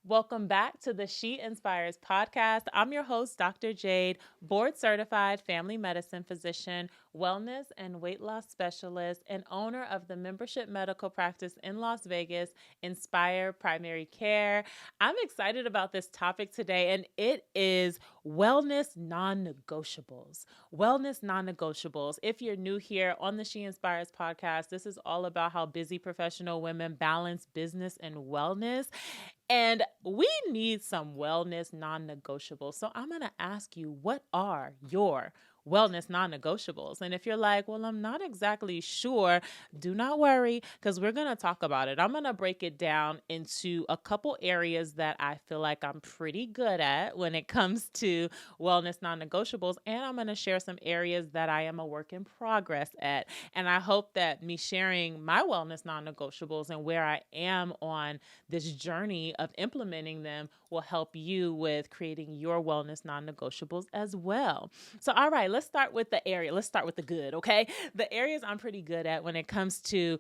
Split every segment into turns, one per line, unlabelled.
Welcome back to the She Inspires podcast. I'm your host, Dr. Jade, board certified family medicine physician, wellness and weight loss specialist, and owner of the membership medical practice in Las Vegas, Inspire Primary Care. I'm excited about this topic today, and it is wellness non-negotiables. Wellness non-negotiables. If you're new here on the She Inspires podcast, this is all about how busy professional women balance business and wellness. And we need some wellness non negotiables. So I'm going to ask you, what are your wellness non negotiables? And if you're like, well, I'm not exactly sure, do not worry, because we're going to talk about it. I'm going to break it down into a couple areas that I feel like I'm pretty good at when it comes to wellness non negotiables. And I'm going to share some areas that I am a work in progress at. And I hope that me sharing my wellness non negotiables and where I am on this journey of implementing them will help you with creating your wellness non-negotiables as well. So, all right, let's start with the area. Let's start with the good, okay? The areas I'm pretty good at when it comes to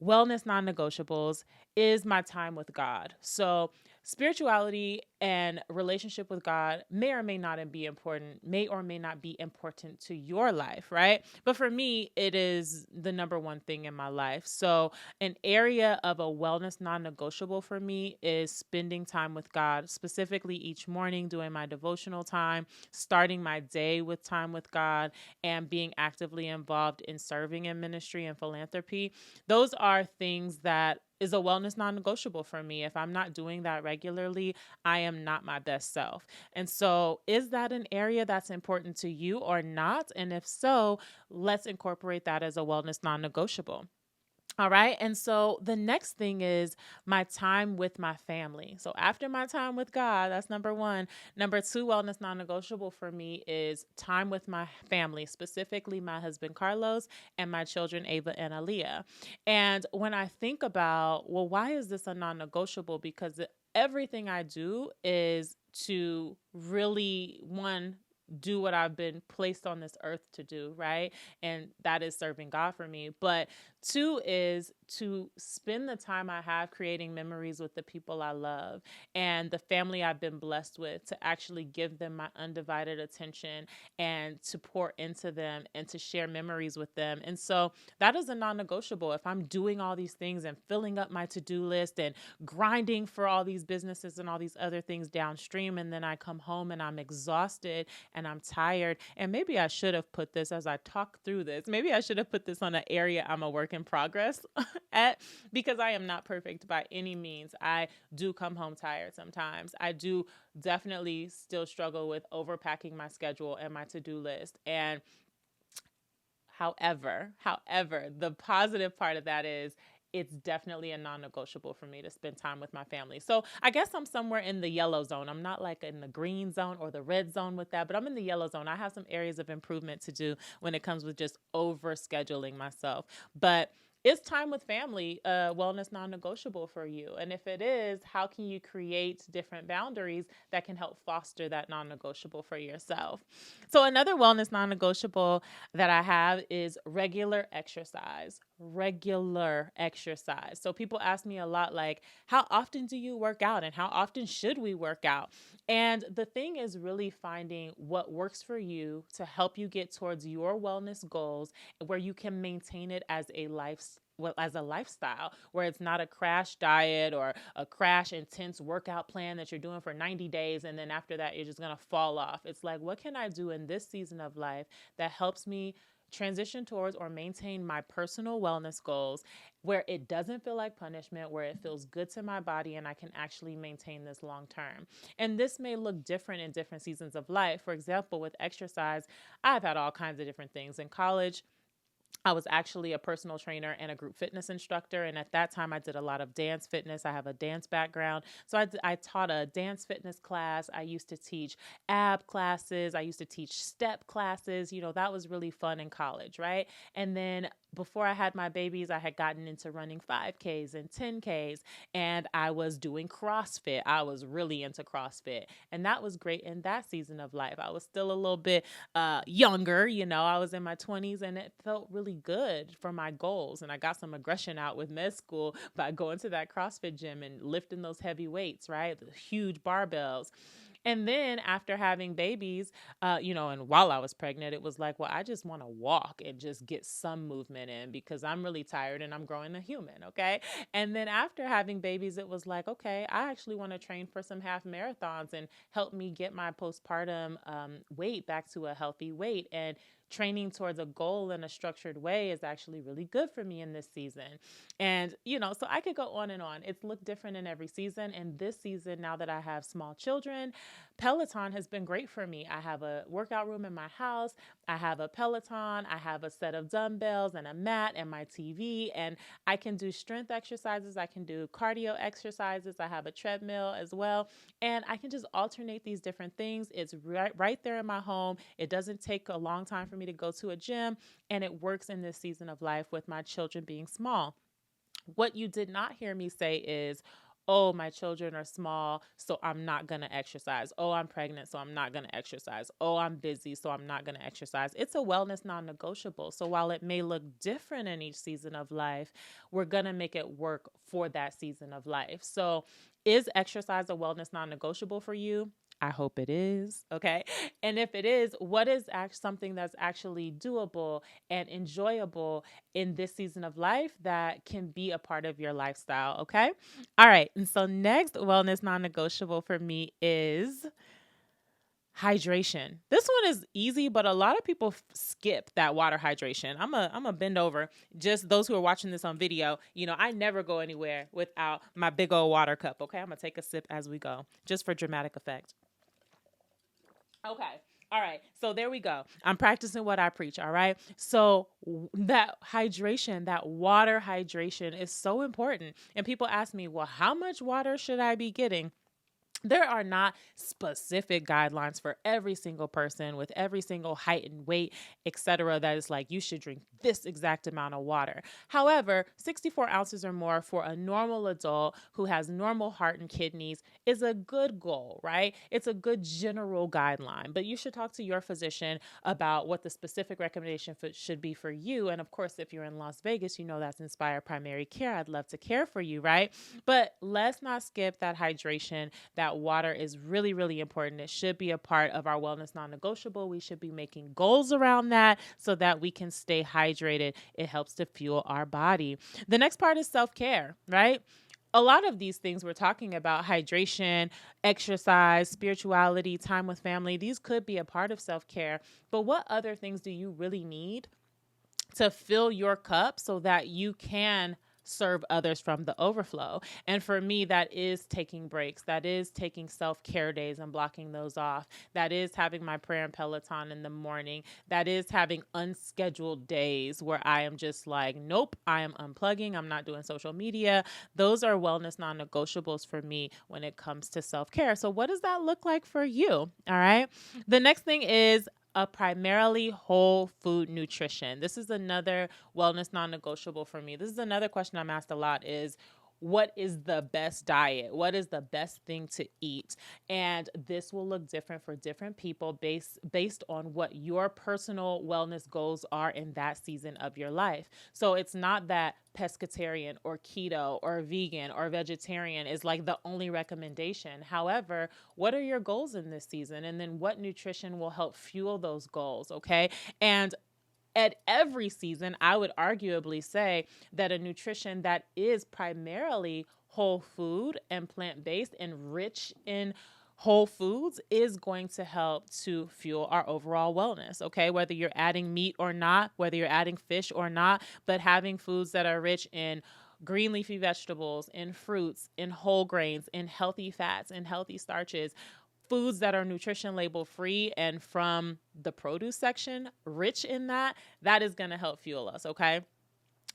wellness non-negotiables is my time with God. So spirituality and relationship with God may or may not be important, may or may not be important to your life, right? But for me, it is the number one thing in my life. So an area of a wellness non-negotiable for me is spending time with God, specifically each morning doing my devotional time, starting my day with time with God, and being actively involved in serving in ministry and philanthropy. Those are things that is a wellness non-negotiable for me. If I'm not doing that regularly, I am not my best self. And so is that an area that's important to you or not? And if so, let's incorporate that as a wellness non-negotiable. All right. And so the next thing is my time with my family. So after my time with God, that's number one. Number two, wellness non negotiable for me is time with my family, specifically my husband, Carlos, and my children, Ava and Aaliyah. And when I think about, well, why is this a non negotiable? Because everything I do is to really, one, do what I've been placed on this earth to do, right? And that is serving God for me. But two is to spend the time I have creating memories with the people I love and the family I've been blessed with, to actually give them my undivided attention and to pour into them and to share memories with them. And so that is a non-negotiable. If I'm doing all these things and filling up my to-do list and grinding for all these businesses and all these other things downstream, and then I come home and I'm exhausted and I'm tired, and maybe I should have put this as I talk through this, maybe I should have put this on an area I'm a work in progress at, because I am not perfect by any means. I do come home tired sometimes. I do definitely still struggle with overpacking my schedule and my to-do list. And however, the positive part of that is it's definitely a non-negotiable for me to spend time with my family. So I guess I'm somewhere in the yellow zone. I'm not like in the green zone or the red zone with that, but I'm in the yellow zone. I have some areas of improvement to do when it comes with just over scheduling myself. But is time with family wellness non-negotiable for you? And if it is, how can you create different boundaries that can help foster that non-negotiable for yourself? So another wellness non-negotiable that I have is regular exercise. Regular exercise. So people ask me a lot, like, how often do you work out and how often should we work out? And the thing is really finding what works for you to help you get towards your wellness goals, where you can maintain it as a lifestyle, where it's not a crash diet or a crash intense workout plan that you're doing for 90 days and then after that you're just going to fall off. It's like, what can I do in this season of life that helps me transition towards or maintain my personal wellness goals, where it doesn't feel like punishment, where it feels good to my body and I can actually maintain this long term. And this may look different in different seasons of life. For example, with exercise, I've had all kinds of different things. In college, I was actually a personal trainer and a group fitness instructor. And at that time, I did a lot of dance fitness. I have a dance background. So I taught a dance fitness class. I used to teach ab classes. I used to teach step classes. That was really fun in college, right? And then before I had my babies, I had gotten into running 5Ks and 10Ks, and I was doing CrossFit. I was really into CrossFit, and that was great in that season of life. I was still a little bit younger, I was in my 20s, and it felt really good for my goals. And I got some aggression out with med school by going to that CrossFit gym and lifting those heavy weights, right? The huge barbells. And then after having babies, and while I was pregnant, it was like, well, I just want to walk and just get some movement in because I'm really tired and I'm growing a human. Okay. And then after having babies, it was like, okay, I actually want to train for some half marathons and help me get my postpartum weight back to a healthy weight. And training towards a goal in a structured way is actually really good for me in this season. And, so I could go on and on. It's looked different in every season. And this season, now that I have small children, Peloton has been great for me. I have a workout room in my house. I have a Peloton. I have a set of dumbbells and a mat and my TV. And I can do strength exercises. I can do cardio exercises. I have a treadmill as well. And I can just alternate these different things. It's right there in my home. It doesn't take a long time for me to go to a gym. And it works in this season of life with my children being small. What you did not hear me say is, oh, my children are small, so I'm not going to exercise. Oh, I'm pregnant, so I'm not going to exercise. Oh, I'm busy, so I'm not going to exercise. It's a wellness non-negotiable. So while it may look different in each season of life, we're going to make it work for that season of life. So is exercise a wellness non-negotiable for you? I hope it is. Okay. And if it is, what is something that's actually doable and enjoyable in this season of life that can be a part of your lifestyle? Okay. All right. And so next wellness non-negotiable for me is hydration. This one is easy, but a lot of people skip that water hydration. I'm a bend over. Just those who are watching this on video, I never go anywhere without my big old water cup. Okay. I'm going to take a sip as we go, just for dramatic effect. Okay. All right. So there we go. I'm practicing what I preach. All right. So that hydration, that water hydration is so important. And people ask me, well, how much water should I be getting? There are not specific guidelines for every single person with every single height and weight, etc. That is like, you should drink this exact amount of water. However, 64 ounces or more for a normal adult who has normal heart and kidneys is a good goal, right? It's a good general guideline, but you should talk to your physician about what the specific recommendation should be for you. And of course, if you're in Las Vegas, that's Inspire Primary Care. I'd love to care for you, right? But let's not skip that hydration. That water is really, really important. It should be a part of our wellness non-negotiable. We should be making goals around that so that we can stay hydrated. It helps to fuel our body. The next part is self-care, right? A lot of these things we're talking about, hydration, exercise, spirituality, time with family, these could be a part of self-care. But what other things do you really need to fill your cup so that you can serve others from the overflow? And for me, that is taking breaks. That is taking self-care days and blocking those off. That is having my prayer and Peloton in the morning. That is having unscheduled days where I am just like, nope, I am unplugging. I'm not doing social media. Those are wellness non-negotiables for me when it comes to self-care. So what does that look like for you? All right. The next thing is a primarily whole food nutrition. This is another wellness non-negotiable for me. This is another question I'm asked a lot is, what is the best diet? What is the best thing to eat? And this will look different for different people based on what your personal wellness goals are in that season of your life. So it's not that pescatarian or keto or vegan or vegetarian is like the only recommendation. However, what are your goals in this season? And then what nutrition will help fuel those goals? Okay. And at every season, I would arguably say that a nutrition that is primarily whole food and plant-based and rich in whole foods is going to help to fuel our overall wellness, okay? Whether you're adding meat or not, whether you're adding fish or not, but having foods that are rich in green leafy vegetables, in fruits, in whole grains, in healthy fats, in healthy starches, foods that are nutrition label free and from the produce section, rich in that is going to help fuel us. Okay.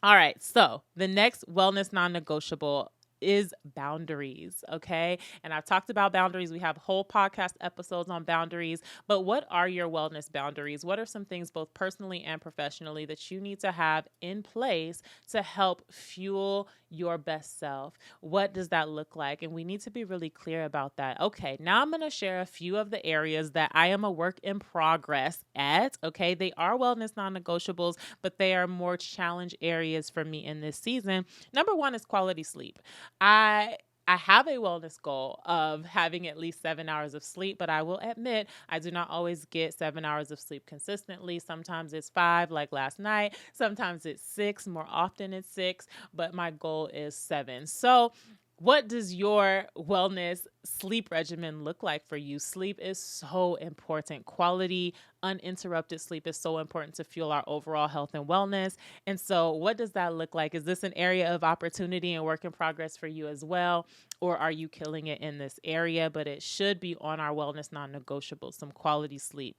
All right. So the next wellness non-negotiable is boundaries, okay? And I've talked about boundaries. We have whole podcast episodes on boundaries, but what are your wellness boundaries? What are some things both personally and professionally that you need to have in place to help fuel your best self? What does that look like? And we need to be really clear about that. Okay, now I'm going to share a few of the areas that I am a work in progress at, okay? They are wellness non-negotiables, but they are more challenge areas for me in this season. Number one is quality sleep. I have a wellness goal of having at least 7 hours of sleep, but I will admit I do not always get 7 hours of sleep consistently. Sometimes it's 5, like last night. Sometimes it's 6. More often it's 6, but my goal is 7. So what does your wellness sleep regimen look like for you? Sleep is so important. Quality, uninterrupted sleep is so important to fuel our overall health and wellness. And so what does that look like? Is this an area of opportunity and work in progress for you as well? Or are you killing it in this area? But it should be on our wellness non-negotiable, some quality sleep.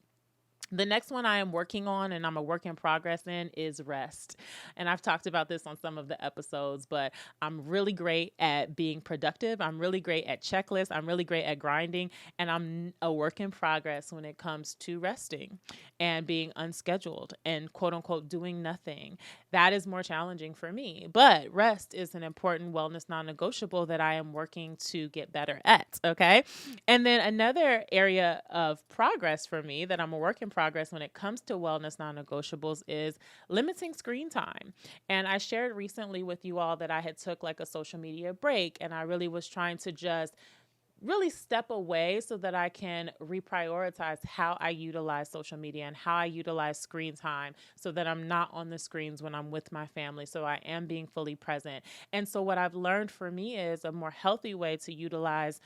The next one I am working on and I'm a work in progress in is rest. And I've talked about this on some of the episodes, but I'm really great at being productive. I'm really great at checklists. I'm really great at grinding. And I'm a work in progress when it comes to resting and being unscheduled and quote unquote doing nothing. That is more challenging for me. But rest is an important wellness non-negotiable that I am working to get better at. Okay. And then another area of progress for me that I'm a work in progress when it comes to wellness non-negotiables is limiting screen time. And I shared recently with you all that I had took like a social media break, and I really was trying to just really step away so that I can reprioritize how I utilize social media and how I utilize screen time so that I'm not on the screens when I'm with my family. So I am being fully present. And so what I've learned for me is a more healthy way to utilize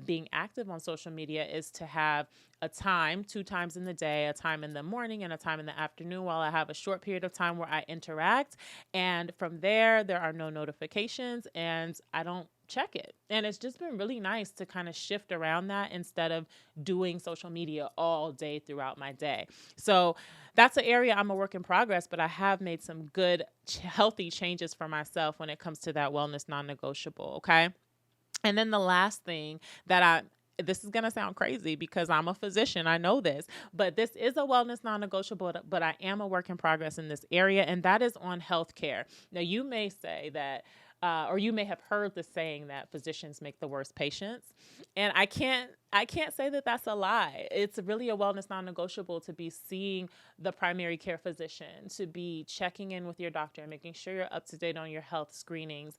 being active on social media is to have a time, 2 times in the day, a time in the morning and a time in the afternoon, while I have a short period of time where I interact. And from there are no notifications and I don't check it. And it's just been really nice to kind of shift around that instead of doing social media all day throughout my day. So that's an area I'm a work in progress, but I have made some good, healthy changes for myself when it comes to that wellness non-negotiable. Okay. And then the last thing that this is going to sound crazy because I'm a physician. I know this, but this is a wellness non-negotiable, but I am a work in progress in this area, and that is on healthcare. Now, you may say that, or you may have heard the saying that physicians make the worst patients. And I can't say that that's a lie. It's really a wellness non-negotiable to be seeing the primary care physician, to be checking in with your doctor and making sure you're up to date on your health screenings.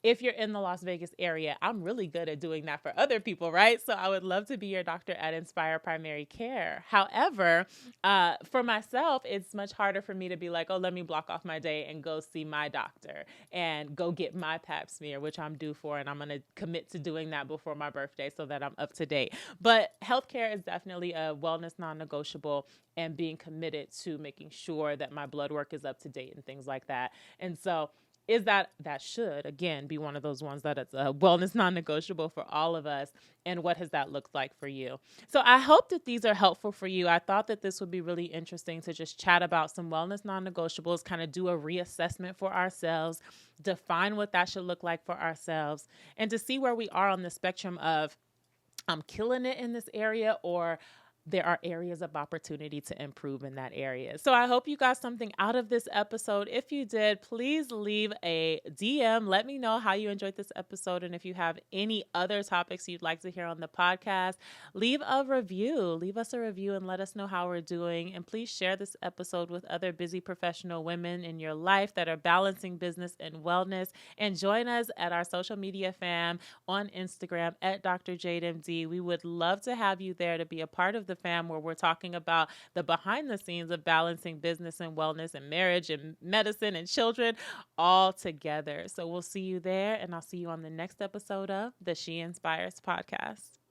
If you're in the Las Vegas area, I'm really good at doing that for other people, right? So I would love to be your doctor at Inspire Primary Care. However, for myself, it's much harder for me to be like, oh, let me block off my day and go see my doctor and go get my pap smear, which I'm due for. And I'm going to commit to doing that before my birthday so that I'm up to date. But healthcare is definitely a wellness non-negotiable, and being committed to making sure that my blood work is up to date and things like that. And so that should, again, be one of those ones that it's a wellness non-negotiable for all of us. And what has that looked like for you? So I hope that these are helpful for you. I thought that this would be really interesting to just chat about some wellness non-negotiables, kind of do a reassessment for ourselves, define what that should look like for ourselves, and to see where we are on the spectrum of I'm killing it in this area, or there are areas of opportunity to improve in that area. So I hope you got something out of this episode. If you did, please leave a DM. Let me know how you enjoyed this episode. And if you have any other topics you'd like to hear on the podcast, leave a review. Leave us a review and let us know how we're doing. And please share this episode with other busy professional women in your life that are balancing business and wellness. And join us at our social media fam on Instagram at Dr. Jade MD. We would love to have you there to be a part of the fam, where we're talking about the behind the scenes of balancing business and wellness and marriage and medicine and children all together. So we'll see you there, and I'll see you on the next episode of the She Inspires podcast.